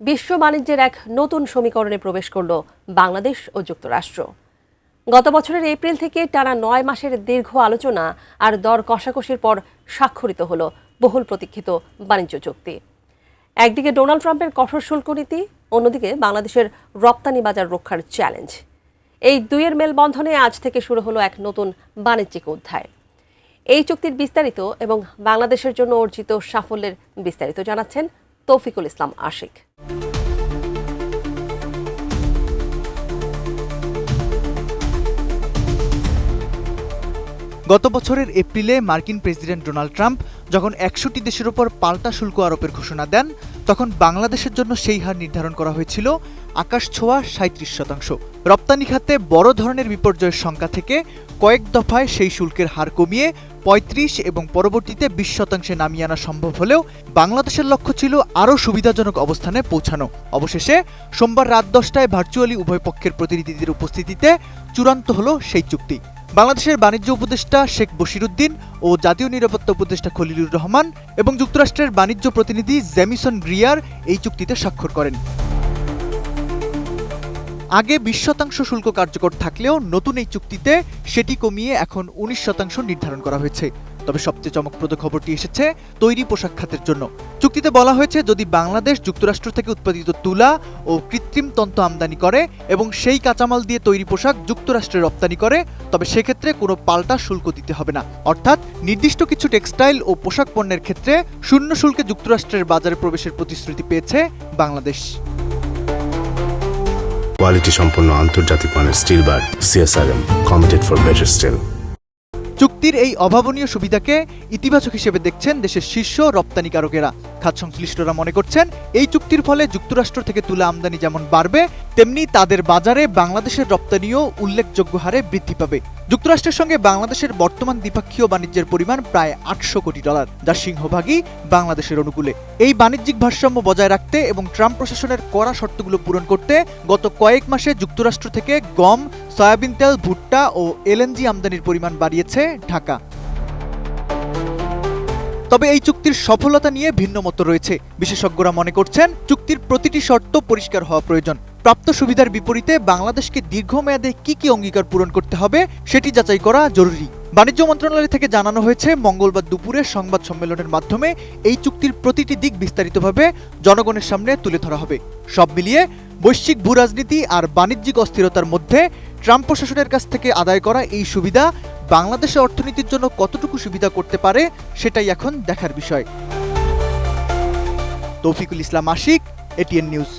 বিশ্ব বাণিজ্যের এক নতুন সমীকরণে প্রবেশ করল বাংলাদেশ ও যুক্তরাষ্ট্র। গত বছরের এপ্রিল থেকে টানা ৯ মাসের দীর্ঘ আলোচনা আর দর কষাকষির পর স্বাক্ষরিত হলো বহুল প্রতীক্ষিত বাণিজ্য চুক্তি। একদিকে ডোনাল্ড ট্রাম্পের কঠোর শুল্ক নীতি, অন্যদিকে বাংলাদেশের রপ্তানি বাজার রক্ষার চ্যালেঞ্জ। এই দুইয়ের মেলবন্ধনে আজ থেকে শুরু হলো এক নতুন বাণিজ্যিক অধ্যায়। এই চুক্তির বিস্তারিত এবং বাংলাদেশের জন্য অর্জিত সাফল্যের বিস্তারিত জানাচ্ছেন তৌফিকুল ইসলাম আশিক। গত বছরের এপ্রিলে মার্কিন প্রেসিডেন্ট ডোনাল্ড ট্রাম্প যখন ১০০টি দেশের ওপর পাল্টা শুল্ক আরোপের ঘোষণা দেন, তখন বাংলাদেশের জন্য সেই হার নির্ধারণ করা হয়েছিল আকাশ ছোঁয়া ৩৭%। রপ্তানি খাতে বড় ধরনের বিপর্যয়ের শঙ্কা থেকে কয়েক দফায় সেই শুল্কের হার কমিয়ে ৩৫ এবং পরবর্তীতে ২০% নামিয়ে আনা সম্ভব হলেও বাংলাদেশের লক্ষ্য ছিল আরও সুবিধাজনক অবস্থানে পৌঁছানো। অবশেষে সোমবার রাত ১০টায় ভার্চুয়ালি উভয় পক্ষের প্রতিনিধিদের উপস্থিতিতে চূড়ান্ত হলো সেই চুক্তি। বাংলাদেশের বাণিজ্য উপদেষ্টা শেখ বশিরউদ্দিন ও জাতীয় নিরাপত্তা উপদেষ্টা খলিলুর রহমান এবং যুক্তরাষ্ট্রের বাণিজ্য প্রতিনিধি জেমিসন গ্রিয়ার এই চুক্তিতে স্বাক্ষর করেন। আগে ২০% শুল্ক কার্যকর থাকলেও নতুন এই চুক্তিতে সেটি কমিয়ে এখন ১৯% নির্ধারণ করা হয়েছে। তবে সবচেয়ে চমকপ্রদ খবরটি এসেছে তৈরি পোশাক খাতের জন্য। চুক্তিতে বলা হয়েছে, যদি বাংলাদেশ যুক্তরাষ্ট্র থেকে উৎপাদিত তুলা ও কৃত্রিম তন্তু আমদানি করে এবং সেই কাঁচামাল দিয়ে তৈরি পোশাক যুক্তরাষ্ট্রে রপ্তানি করে, তবে সেক্ষেত্রে কোনো পাল্টা শুল্ক দিতে হবে না। অর্থাৎ নির্দিষ্ট কিছু টেক্সটাইল ও পোশাক পণ্যের ক্ষেত্রে শূন্য শুল্কে যুক্তরাষ্ট্রের বাজারে প্রবেশের প্রতিশ্রুতি পেয়েছে বাংলাদেশ। কোয়ালিটি সম্পন্ন আন্তর্জাতিক মানের still bar CSRM, committed for better still. চুক্তির এই অভাবনীয় সুবিধাকে ইতিবাচক হিসেবে দেখছেন দেশের শীর্ষ রপ্তানিকারকেরা। খাত সংশ্লিষ্টরা মনে করছেন, এই চুক্তির ফলে যুক্তরাষ্ট্র থেকে তুলা আমদানি যেমন বাড়বে, তেমনি তাদের বাজারে বাংলাদেশের রপ্তানিও উল্লেখযোগ্য হারে বৃদ্ধি পাবে। যুক্তরাষ্ট্রের সঙ্গে বাংলাদেশের বর্তমান দ্বিপক্ষীয় বাণিজ্যের পরিমাণ প্রায় $৮০০ কোটি, যার সিংহভাগই বাংলাদেশের অনুকূলে। এই বাণিজ্যিক ভারসাম্য বজায় রাখতে এবং ট্রাম্প প্রশাসনের কড়া শর্তগুলো পূরণ করতে গত কয়েক মাসে যুক্তরাষ্ট্র থেকে গম, সয়াবিন তেল, ভুট্টা ও LNG আমদানির পরিমাণ বাড়িয়েছে ঢাকা। তবে এই চুক্তির সফলতা নিয়ে ভিন্ন মত রয়েছে। বিশেষজ্ঞরা মনে করছেন, চুক্তির প্রতিটি শর্ত পরিষ্কার হওয়া প্রয়োজন। প্রাপ্ত সুবিধার বিপরীতে বাংলাদেশকে দীর্ঘমেয়াদে কি কি অঙ্গীকার পূরণ করতে হবে সেটি যাচাই করা জরুরি। বাণিজ্য মন্ত্রণালয় থেকে জানানো হয়েছে, মঙ্গলবার দুপুরে সংবাদ সম্মেলনের মাধ্যমে এই চুক্তির প্রতিটি দিক বিস্তারিতভাবে জনগণের সামনে তুলে ধরা হবে। সব মিলিয়ে বৈশ্বিক ভূরাজনীতি আর বাণিজ্যিক অস্থিরতার মধ্যে ট্রাম্প প্রশাসনের কাছ থেকে আদায় করা এই সুবিধা বাংলাদেশের অর্থনীতির জন্য কতটুকু সুবিধা করতে পারে সেটাই এখন দেখার বিষয়। তৌফিকুল ইসলাম আশিক, ATN নিউজ।